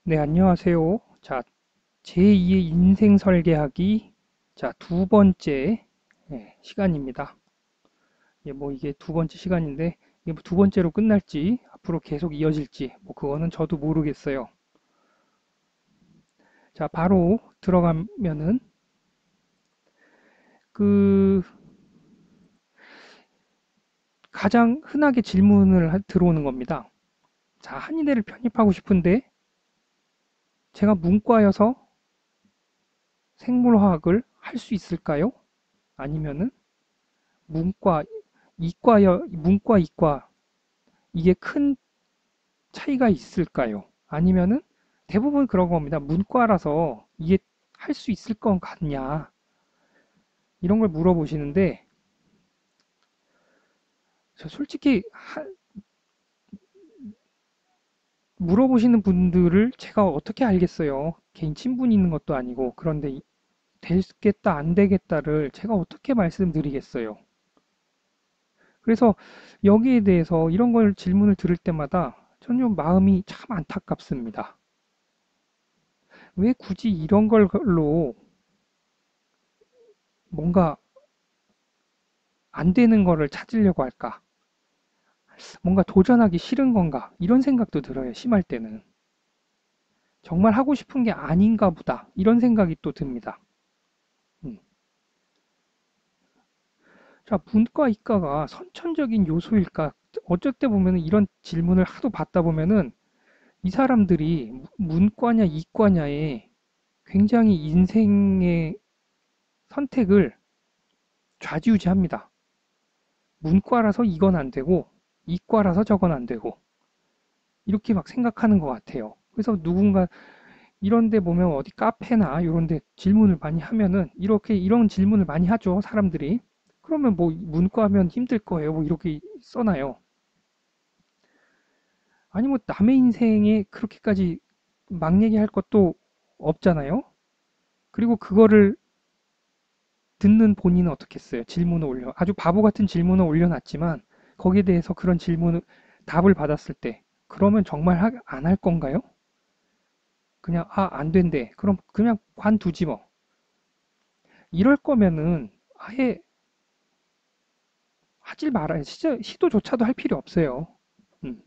네, 안녕하세요. 자, 제2의 인생 설계하기. 자, 두 번째 시간입니다. 이게 두 번째 시간인데, 이게 뭐두 번째로 끝날지, 앞으로 계속 이어질지, 그거는 저도 모르겠어요. 자, 바로 들어가면은, 그, 가장 흔하게 질문을 들어오는 겁니다. 자, 한의대를 편입하고 싶은데, 제가 문과여서 생물화학을 할 수 있을까요? 아니면은, 문과, 문과, 이과, 이게 큰 차이가 있을까요? 아니면은 대부분 그런 겁니다. 문과라서 이게 할 수 있을 것 같냐? 이런 걸 물어보시는데, 저 솔직히 물어보시는 분들을 제가 어떻게 알겠어요? 개인 친분이 있는 것도 아니고, 그런데 되겠다, 안 되겠다를 제가 어떻게 말씀드리겠어요? 그래서 여기에 대해서 이런 걸 질문을 들을 때마다 저는 좀 마음이 참 안타깝습니다. 왜 굳이 이런 걸로 뭔가 안 되는 거를 찾으려고 할까? 뭔가 도전하기 싫은 건가? 이런 생각도 들어요, 심할 때는. 정말 하고 싶은 게 아닌가 보다. 이런 생각이 또 듭니다. 음. 자, 문과, 이과가 선천적인 요소일까? 어쩔 때 보면 이런 질문을 하도 받다 보면은 이 사람들이 문과냐, 이과냐에 굉장히 인생의 선택을 좌지우지합니다. 문과라서 이건 안 되고, 이과라서 저건 안 되고, 이렇게 막 생각하는 것 같아요. 그래서 누군가 이런 데 보면 어디 카페나 이런 데 질문을 많이 하면은 이렇게 이런 질문을 많이 하죠, 사람들이. 그러면 뭐 문과하면 힘들 거예요. 뭐 이렇게 써놔요. 아니 뭐 남의 인생에 그렇게까지 막 얘기할 것도 없잖아요. 그리고 그거를 듣는 본인은 어떻겠어요? 질문을 아주 바보 같은 질문을 올려놨지만 거기에 대해서 그런 질문을 답을 받았을 때 그러면 정말 안 할 건가요? 그냥 안 된대. 그럼 그냥 관두지 뭐. 이럴 거면은 아예 하질 말아요. 진짜 시도조차도 할 필요 없어요. 음.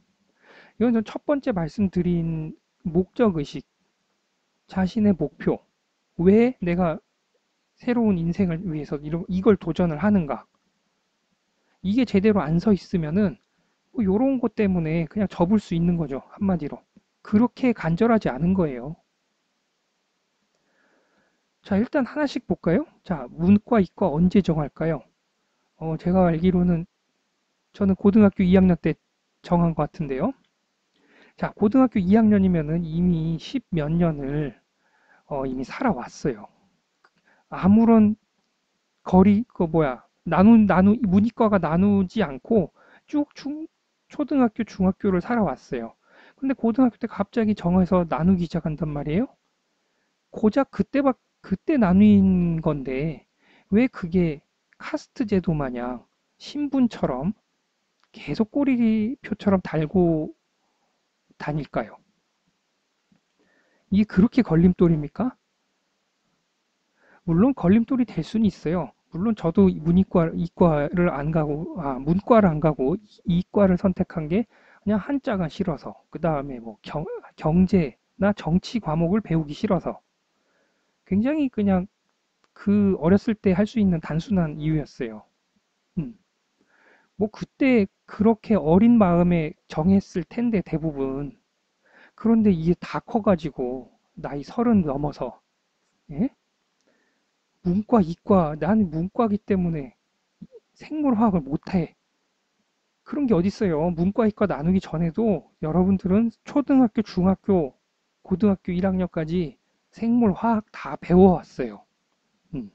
이건 첫 번째 말씀드린 목적의식, 자신의 목표. 왜 내가 새로운 인생을 위해서 이걸 도전을 하는가. 이게 제대로 안 서 있으면은 뭐 요런 것 때문에 그냥 접을 수 있는 거죠. 한마디로. 그렇게 간절하지 않은 거예요. 자, 일단 하나씩 볼까요? 자, 문과, 이과 언제 정할까요? 제가 알기로는 저는 고등학교 2학년 때 정한 것 같은데요. 자, 고등학교 2학년이면은 이미 10 몇 년을 이미 살아왔어요. 아무런 문이과가 나누지 않고 쭉 초등학교, 중학교를 살아왔어요. 근데 고등학교 때 갑자기 정해서 나누기 시작한단 말이에요. 고작 그때 나뉜 건데, 왜 그게 카스트 제도 마냥 신분처럼 계속 꼬리표처럼 달고 다닐까요? 이게 그렇게 걸림돌입니까? 물론 걸림돌이 될 수는 있어요. 물론 저도 이과를 안 가고, 문과를 안 가고 이과를 선택한 게 그냥 한자가 싫어서, 그 다음에 뭐 경제나 정치 과목을 배우기 싫어서, 굉장히 그냥 그 어렸을 때 할 수 있는 단순한 이유였어요. 음. 뭐 그때 그렇게 어린 마음에 정했을 텐데 대부분. 그런데 이게 다 커가지고 나이 30 넘어서, 예? 문과, 이과, 나는 문과기 때문에 생물화학을 못해. 그런 게 어딨어요. 문과, 이과 나누기 전에도 여러분들은 초등학교, 중학교, 고등학교 1학년까지 생물화학 다 배워왔어요. 음.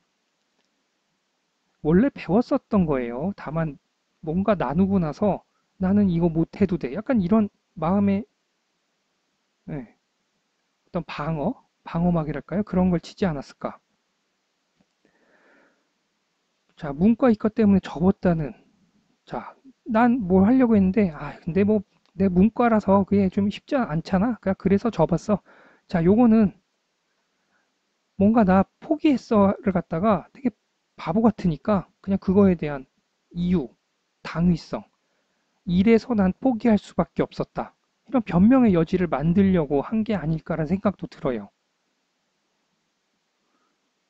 원래 배웠었던 거예요. 다만 뭔가 나누고 나서 나는 이거 못해도 돼. 약간 이런 마음의 예, 어떤 방어막이랄까요? 그런 걸 치지 않았을까. 자, 문과, 이과 때문에 접었다는 자, 난 뭘 하려고 했는데, 근데 뭐, 내 문과라서 그게 좀 쉽지 않잖아. 그래서 접었어. 자, 요거는 뭔가 나 포기했어를 갖다가 되게 바보 같으니까 그냥 그거에 대한 이유, 당위성, 이래서 난 포기할 수밖에 없었다. 이런 변명의 여지를 만들려고 한 게 아닐까라는 생각도 들어요.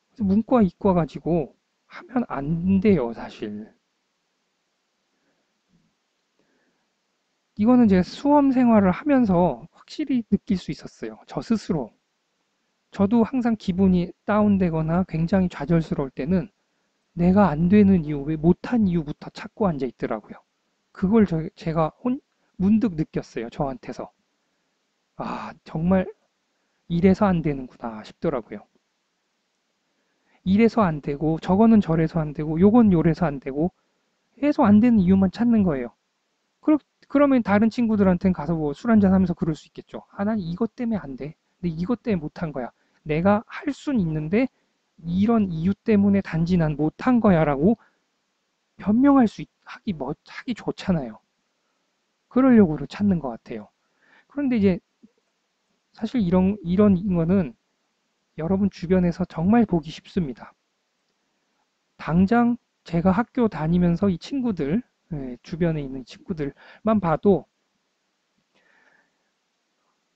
그래서 문과, 이과 가지고 하면 안 돼요, 사실. 이거는 제가 수험 생활을 하면서 확실히 느낄 수 있었어요. 저 스스로. 저도 항상 기분이 다운되거나 굉장히 좌절스러울 때는 내가 안 되는 이유, 왜 못한 이유부터 찾고 앉아 있더라고요. 그걸 제가 문득 느꼈어요. 저한테서. 아, 정말 이래서 안 되는구나 싶더라고요. 이래서 안 되고, 저거는 저래서 안 되고, 요건 요래서 안 되고, 해서 안 되는 이유만 찾는 거예요. 그러면 다른 친구들한테는 가서 뭐 술 한잔 하면서 그럴 수 있겠죠. 아, 난 이것 때문에 안 돼. 근데 이것 때문에 못한 거야. 내가 할 순 있는데, 이런 이유 때문에 단지 난 못한 거야 라고 변명할 하기 좋잖아요. 그러려고 찾는 것 같아요. 그런데 이제 사실 이런 거는 여러분 주변에서 정말 보기 쉽습니다. 당장 제가 학교 다니면서 이 친구들, 주변에 있는 친구들만 봐도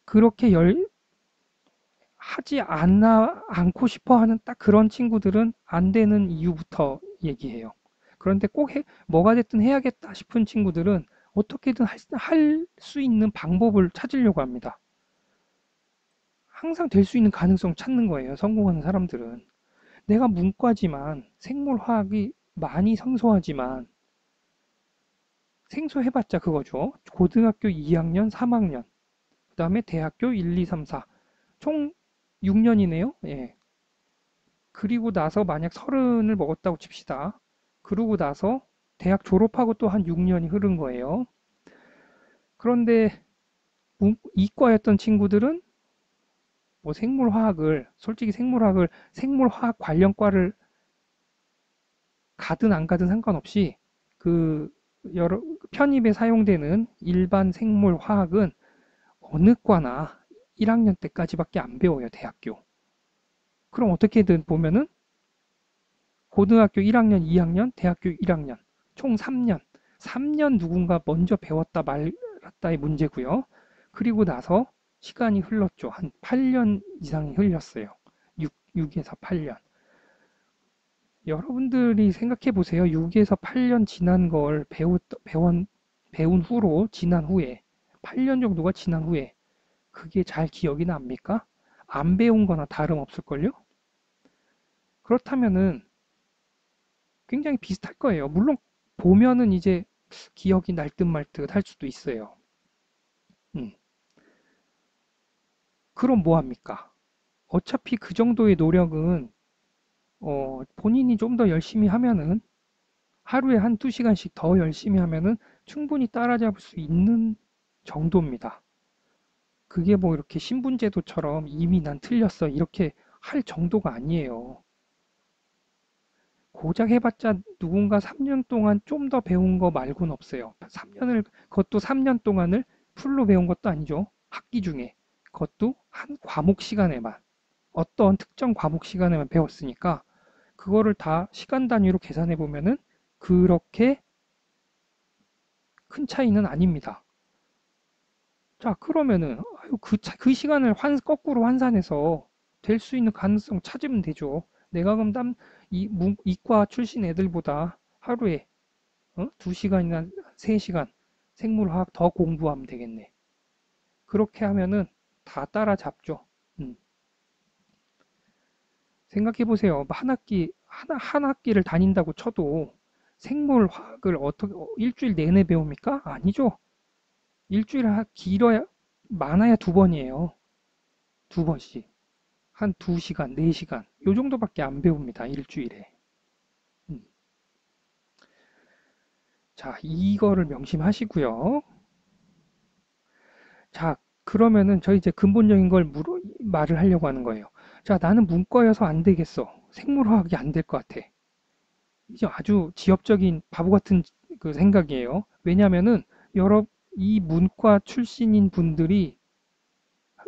그렇게 않고 싶어 하는 딱 그런 친구들은 안 되는 이유부터 얘기해요. 그런데 뭐가 됐든 해야겠다 싶은 친구들은 어떻게든 할 수 있는 방법을 찾으려고 합니다. 항상 될 수 있는 가능성 찾는 거예요. 성공하는 사람들은. 내가 문과지만 생물화학이 많이 생소하지만 생소해봤자 그거죠. 고등학교 2학년, 3학년, 그 다음에 대학교 1, 2, 3, 4. 총 6년이네요. 예. 그리고 나서 만약 30을 먹었다고 칩시다. 그러고 나서 대학 졸업하고 또 한 6년이 흐른 거예요. 그런데 이과였던 친구들은 뭐 솔직히 생물화학 관련과를 가든 안 가든 상관없이 그 여러 편입에 사용되는 일반 생물화학은 어느 과나 1학년 때까지밖에 안 배워요, 대학교. 그럼 어떻게든 보면은 고등학교 1학년, 2학년, 대학교 1학년, 총 3년. 3년 누군가 먼저 배웠다 말았다의 문제고요. 그리고 나서 시간이 흘렀죠. 한 8년 이상이 흘렸어요. 6에서 8년. 여러분들이 생각해 보세요. 6에서 8년 지난 걸 배운 후로, 지난 후에, 8년 정도가 지난 후에, 그게 잘 기억이 납니까? 안 배운 거나 다름없을걸요? 그렇다면은 굉장히 비슷할 거예요. 물론 보면은 이제 기억이 날 듯 말 듯 할 수도 있어요. 음. 그럼 뭐 합니까? 어차피 그 정도의 노력은 본인이 좀 더 열심히 하면은 하루에 한 두 시간씩 더 열심히 하면은 충분히 따라잡을 수 있는 정도입니다. 그게 뭐 이렇게 신분제도처럼 이미 난 틀렸어 이렇게 할 정도가 아니에요. 고작 해봤자 누군가 3년 동안 좀 더 배운 거 말고는 없어요. 그것도 3년 동안을 풀로 배운 것도 아니죠. 학기 중에. 그것도 한 과목 시간에만, 어떤 특정 과목 시간에만 배웠으니까, 그거를 다 시간 단위로 계산해 보면은 그렇게 큰 차이는 아닙니다. 자, 그러면은, 아유, 그 시간을 거꾸로 환산해서 될 수 있는 가능성 찾으면 되죠. 내가 그럼 이과 출신 애들보다 하루에 2시간이나 3시간 생물화학 더 공부하면 되겠네. 그렇게 하면은 다 따라잡죠. 음. 생각해 보세요. 한 학기를 다닌다고 쳐도 생물화학을 어떻게 일주일 내내 배웁니까? 아니죠. 길어야 많아야 두 번이에요. 두 번씩. 한 2시간, 4시간. 요 정도밖에 안 배웁니다. 일주일에. 음. 자, 이거를 명심하시고요. 자, 그러면은 저희 이제 근본적인 걸 말을 하려고 하는 거예요. 자, 나는 문과여서 안 되겠어. 생물화학이 안 될 것 같아. 이제 아주 지엽적인 바보 같은 그 생각이에요. 왜냐면은 여러 이 문과 출신인 분들이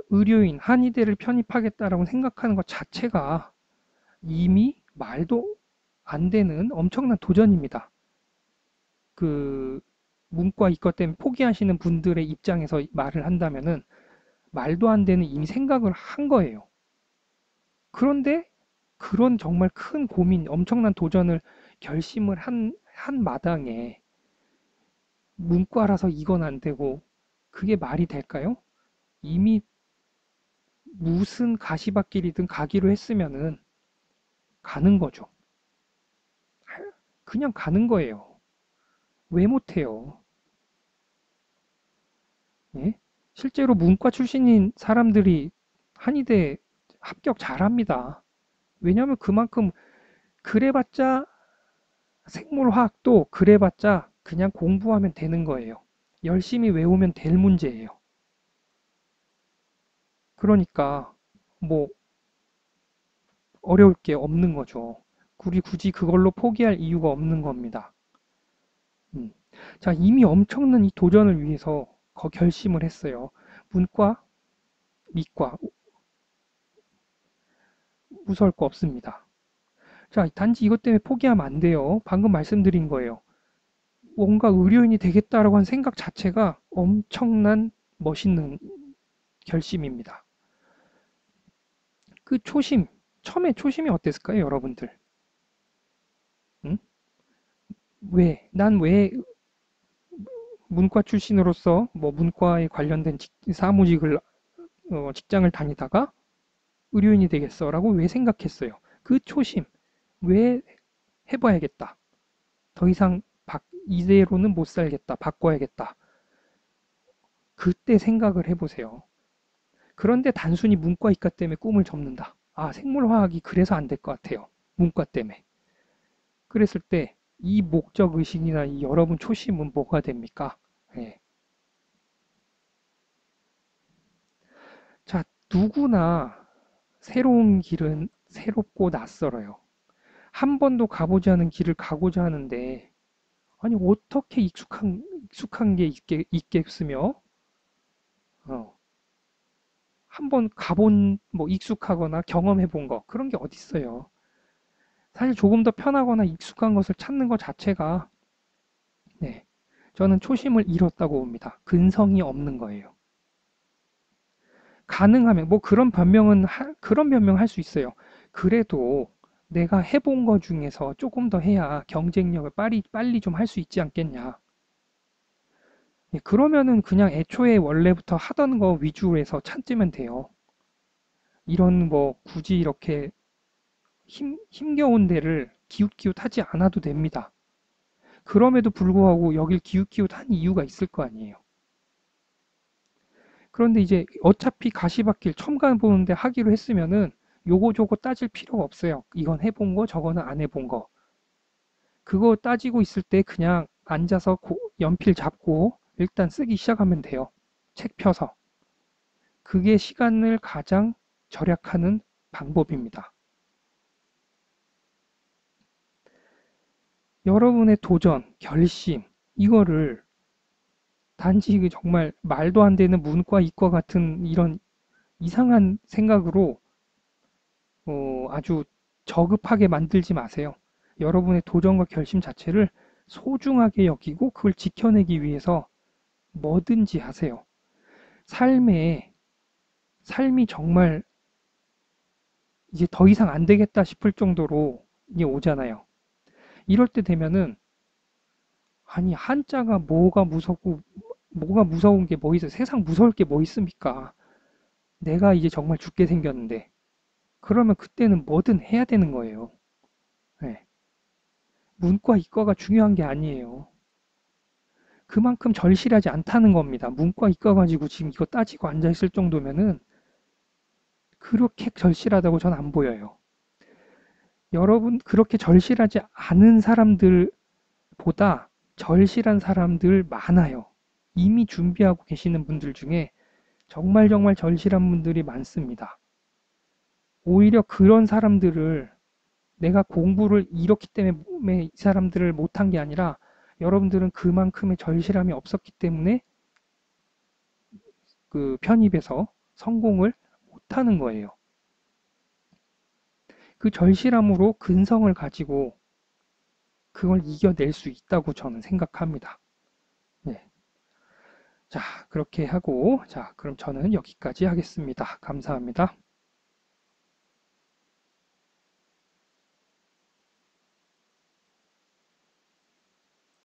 의료인, 한의대를 편입하겠다라고 생각하는 것 자체가 이미 말도 안 되는 엄청난 도전입니다. 그 문과 이과 때문에 포기하시는 분들의 입장에서 말을 한다면은 말도 안 되는 이미 생각을 한 거예요. 그런데 그런 정말 큰 고민, 엄청난 도전을 결심을 한 마당에 문과라서 이건 안 되고 그게 말이 될까요? 이미 무슨 가시밭길이든 가기로 했으면은 가는 거죠. 그냥 가는 거예요. 왜 못해요? 예? 실제로 문과 출신인 사람들이 한의대 합격 잘합니다. 왜냐하면 그만큼 그래봤자 생물화학도 그래봤자 그냥 공부하면 되는 거예요. 열심히 외우면 될 문제예요. 그러니까 뭐 어려울 게 없는 거죠. 우리 굳이 그걸로 포기할 이유가 없는 겁니다. 음. 자, 이미 엄청난 이 도전을 위해서 결심을 했어요. 문과, 이과 무서울 거 없습니다. 자, 단지 이것 때문에 포기하면 안 돼요. 방금 말씀드린 거예요. 뭔가 의료인이 되겠다라고 한 생각 자체가 엄청난 멋있는 결심입니다. 그 초심, 처음에 초심이 어땠을까요, 여러분들? 응? 난 왜 문과 출신으로서 뭐 문과에 관련된 사무직을, 직장을 다니다가 의료인이 되겠어라고 왜 생각했어요? 그 초심, 왜 해봐야겠다. 더 이상 이대로는 못 살겠다. 바꿔야겠다. 그때 생각을 해보세요. 그런데 단순히 문과 이과 때문에 꿈을 접는다. 아, 생물화학이 그래서 안 될 것 같아요. 문과 때문에. 그랬을 때 이 목적 의식이나 이 여러분 초심은 뭐가 됩니까? 예. 자, 누구나 새로운 길은 새롭고 낯설어요. 한 번도 가보지 않은 길을 가고자 하는데, 아니, 어떻게 익숙한 게 있겠으며, 어, 한번 뭐 익숙하거나 경험해 본 거, 그런 게 어딨어요. 사실 조금 더 편하거나 익숙한 것을 찾는 것 자체가, 네, 저는 초심을 잃었다고 봅니다. 근성이 없는 거예요. 가능하면, 뭐 그런 변명을 할 수 있어요. 그래도 내가 해본 거 중에서 조금 더 해야 경쟁력을 빨리 좀 할 수 있지 않겠냐. 예, 그러면은 그냥 애초에 원래부터 하던 거 위주로 해서 찾으면 돼요. 이런 뭐 굳이 이렇게 힘겨운 데를 기웃기웃하지 않아도 됩니다. 그럼에도 불구하고 여길 기웃기웃한 이유가 있을 거 아니에요. 그런데 이제 어차피 가시밭길 처음 가보는데 하기로 했으면은 요거 저거 따질 필요가 없어요. 이건 해본 거, 저거는 안 해본 거. 그거 따지고 있을 때 그냥 앉아서 연필 잡고 일단 쓰기 시작하면 돼요. 책 펴서. 그게 시간을 가장 절약하는 방법입니다. 여러분의 도전, 결심, 이거를 단지 정말 말도 안 되는 문과, 이과 같은 이런 이상한 생각으로 아주 저급하게 만들지 마세요. 여러분의 도전과 결심 자체를 소중하게 여기고 그걸 지켜내기 위해서 뭐든지 하세요. 삶에, 삶이 정말 이제 더 이상 안 되겠다 싶을 정도로 이게 오잖아요. 이럴 때 되면은, 아니, 한자가 뭐가 무서운 게 뭐 있어요? 세상 무서울 게 뭐 있습니까? 내가 이제 정말 죽게 생겼는데. 그러면 그때는 뭐든 해야 되는 거예요. 네. 문과, 이과가 중요한 게 아니에요. 그만큼 절실하지 않다는 겁니다. 문과, 이과 가지고 지금 이거 따지고 앉아있을 정도면은 그렇게 절실하다고 전 안 보여요. 여러분, 그렇게 절실하지 않은 사람들보다 절실한 사람들 많아요. 이미 준비하고 계시는 분들 중에 정말 정말 절실한 분들이 많습니다. 오히려 그런 사람들을 내가 공부를 이렇기 때문에 이 사람들을 못한 게 아니라 여러분들은 그만큼의 절실함이 없었기 때문에 그 편입에서 성공을 못하는 거예요. 그 절실함으로 근성을 가지고 그걸 이겨낼 수 있다고 저는 생각합니다. 네. 자, 그렇게 하고, 자, 그럼 저는 여기까지 하겠습니다. 감사합니다.